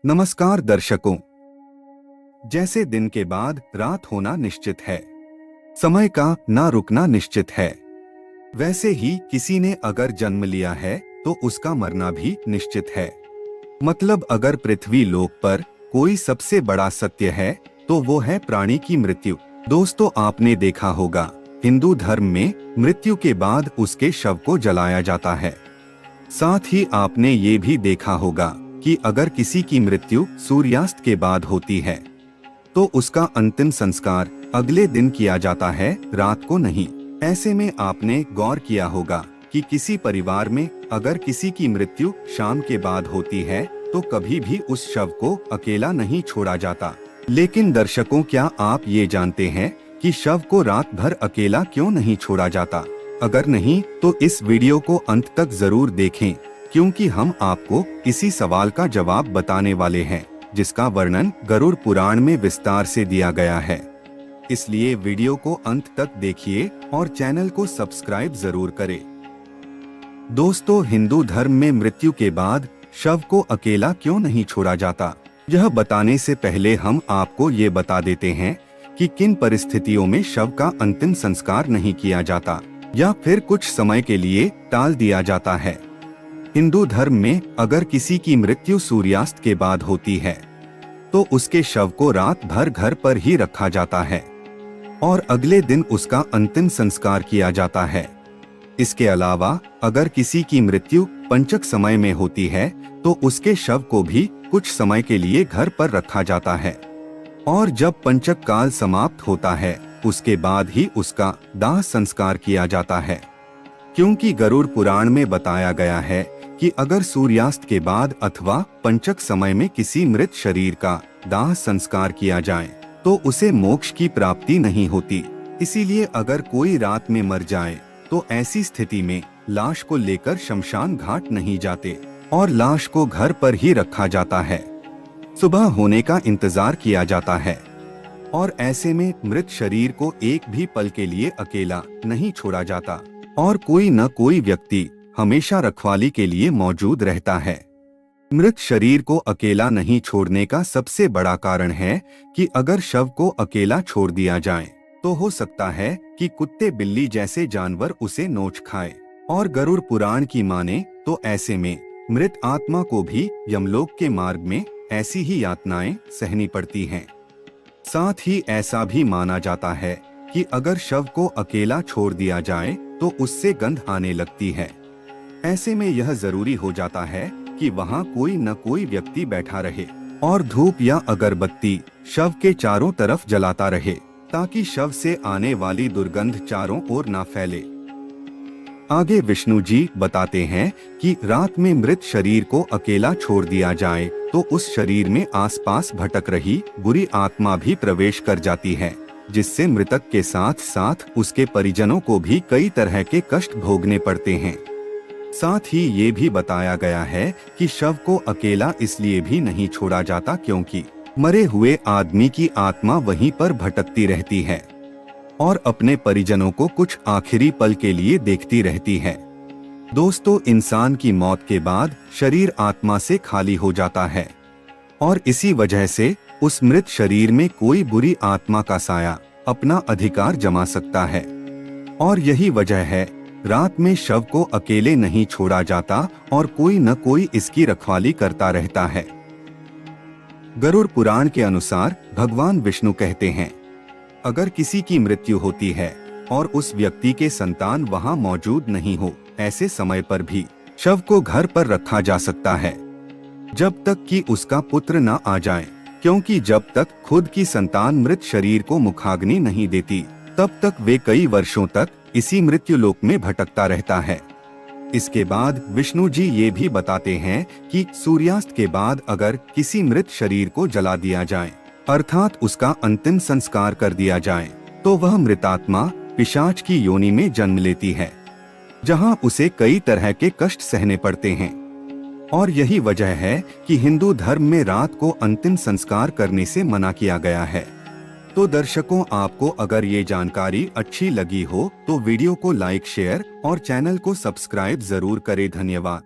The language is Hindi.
नमस्कार दर्शकों। जैसे दिन के बाद रात होना निश्चित है, समय का ना रुकना निश्चित है, वैसे ही किसी ने अगर जन्म लिया है तो उसका मरना भी निश्चित है। मतलब अगर पृथ्वी लोक पर कोई सबसे बड़ा सत्य है तो वो है प्राणी की मृत्यु। दोस्तों, आपने देखा होगा हिंदू धर्म में मृत्यु के बाद उसके शव को जलाया जाता है। साथ ही आपने ये भी देखा होगा कि अगर किसी की मृत्यु सूर्यास्त के बाद होती है तो उसका अंतिम संस्कार अगले दिन किया जाता है, रात को नहीं। ऐसे में आपने गौर किया होगा कि किसी परिवार में अगर किसी की मृत्यु शाम के बाद होती है तो कभी भी उस शव को अकेला नहीं छोड़ा जाता। लेकिन दर्शकों, क्या आप ये जानते हैं कि शव को रात भर अकेला क्यों नहीं छोड़ा जाता? अगर नहीं तो इस वीडियो को अंत तक जरूर देखें, क्योंकि हम आपको इसी सवाल का जवाब बताने वाले हैं, जिसका वर्णन गरुड़ पुराण में विस्तार से दिया गया है। इसलिए वीडियो को अंत तक देखिए और चैनल को सब्सक्राइब जरूर करें। दोस्तों, हिंदू धर्म में मृत्यु के बाद शव को अकेला क्यों नहीं छोड़ा जाता, यह बताने से पहले हम आपको ये बता देते हैं कि किन परिस्थितियों में शव का अंतिम संस्कार नहीं किया जाता या फिर कुछ समय के लिए टाल दिया जाता है। हिंदू धर्म में अगर किसी की मृत्यु सूर्यास्त के बाद होती है तो उसके शव को रात भर घर पर ही रखा जाता है और अगले दिन उसका अंतिम संस्कार किया जाता है। इसके अलावा अगर किसी की मृत्यु पंचक समय में होती है तो उसके शव को भी कुछ समय के लिए घर पर रखा जाता है और जब पंचक काल समाप्त होता है उसके बाद ही उसका दाह संस्कार किया जाता है। क्योंकि गरुड़ पुराण में बताया गया है कि अगर सूर्यास्त के बाद अथवा पंचक समय में किसी मृत शरीर का दाह संस्कार किया जाए तो उसे मोक्ष की प्राप्ति नहीं होती। इसीलिए अगर कोई रात में मर जाए तो ऐसी स्थिति में लाश को लेकर शमशान घाट नहीं जाते और लाश को घर पर ही रखा जाता है। सुबह होने का इंतजार किया जाता है और ऐसे में मृत शरीर को एक भी पल के लिए अकेला नहीं छोड़ा जाता और कोई न कोई व्यक्ति हमेशा रखवाली के लिए मौजूद रहता है। मृत शरीर को अकेला नहीं छोड़ने का सबसे बड़ा कारण है कि अगर शव को अकेला छोड़ दिया जाए तो हो सकता है कि कुत्ते बिल्ली जैसे जानवर उसे नोच खाए। और गरुड़ पुराण की माने तो ऐसे में मृत आत्मा को भी यमलोक के मार्ग में ऐसी ही यातनाएं सहनी पड़ती हैं। साथ ही ऐसा भी माना जाता है कि अगर शव को अकेला छोड़ दिया जाए तो उससे गंध आने लगती है। ऐसे में यह जरूरी हो जाता है कि वहाँ कोई न कोई व्यक्ति बैठा रहे और धूप या अगरबत्ती शव के चारों तरफ जलाता रहे, ताकि शव से आने वाली दुर्गंध चारों ओर ना फैले। आगे विष्णु जी बताते हैं कि रात में मृत शरीर को अकेला छोड़ दिया जाए तो उस शरीर में आसपास भटक रही बुरी आत्मा भी प्रवेश कर जाती है, जिससे मृतक के साथ साथ उसके परिजनों को भी कई तरह के कष्ट भोगने पड़ते हैं। साथ ही ये भी बताया गया है कि शव को अकेला इसलिए भी नहीं छोड़ा जाता क्योंकि मरे हुए आदमी की आत्मा वहीं पर भटकती रहती है और अपने परिजनों को कुछ आखिरी पल के लिए देखती रहती है। दोस्तों, इंसान की मौत के बाद शरीर आत्मा से खाली हो जाता है और इसी वजह से उस मृत शरीर में कोई बुरी आत्मा का साया अपना अधिकार जमा सकता है और यही वजह है रात में शव को अकेले नहीं छोड़ा जाता और कोई न कोई इसकी रखवाली करता रहता है। गरुड़ पुराण के अनुसार भगवान विष्णु कहते हैं, अगर किसी की मृत्यु होती है और उस व्यक्ति के संतान वहां मौजूद नहीं हो, ऐसे समय पर भी शव को घर पर रखा जा सकता है जब तक कि उसका पुत्र न आ जाए, क्योंकि जब तक खुद की संतान मृत शरीर को मुखाग्नि नहीं देती तब तक वे कई वर्षों तक इसी मृत्यु लोक में भटकता रहता है। इसके बाद विष्णु जी ये भी बताते हैं कि सूर्यास्त के बाद अगर किसी मृत शरीर को जला दिया जाए, अर्थात उसका अंतिम संस्कार कर दिया जाए, तो वह मृतात्मा पिशाच की योनि में जन्म लेती है, जहां उसे कई तरह के कष्ट सहने पड़ते हैं। और यही वजह है कि हिंदू धर्म में रात को अंतिम संस्कार करने से मना किया गया है। तो दर्शकों, आपको अगर ये जानकारी अच्छी लगी हो तो वीडियो को लाइक, शेयर और चैनल को सब्सक्राइब जरूर करें। धन्यवाद।